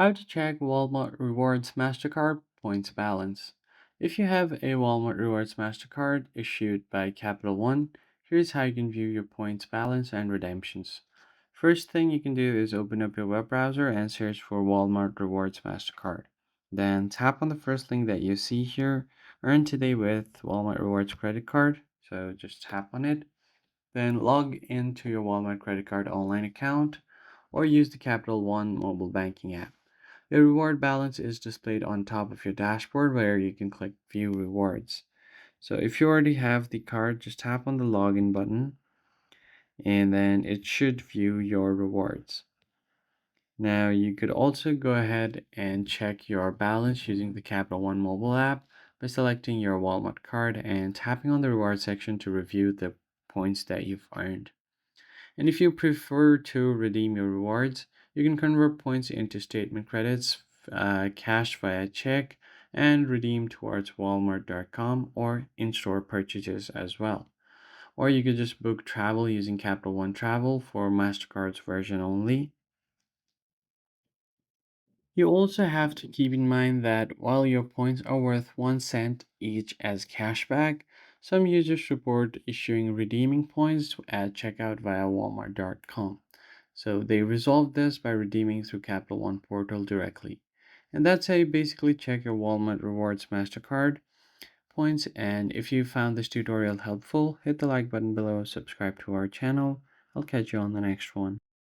How to check Walmart Rewards Mastercard points balance. If you have a Walmart Rewards Mastercard issued by Capital One, here's how you can view your points balance and redemptions. First thing you can do is open up your web browser and search for Walmart Rewards Mastercard. Then tap on the first link that you see here, Earn Today with Walmart Rewards Credit Card. So just tap on it. Then log into your Walmart credit card online account or use the Capital One mobile banking app. Your reward balance is displayed on top of your dashboard where you can click View Rewards. So if you already have the card, just tap on the login button and then it should view your rewards. Now you could also go ahead and check your balance using the Capital One mobile app by selecting your Walmart card and tapping on the reward section to review the points that you've earned. And if you prefer to redeem your rewards, you can convert points into statement credits, cash via check, and redeem towards Walmart.com or in store purchases as well. Or you could just book travel using Capital One Travel for MasterCard's version only. You also have to keep in mind that while your points are worth 1 cent each as cashback, some users report issuing redeeming points at checkout via Walmart.com. So they resolve this by redeeming through Capital One portal directly. And that's how you basically check your Walmart Rewards Mastercard points. And if you found this tutorial helpful, hit the like button below, subscribe to our channel. I'll catch you on the next one.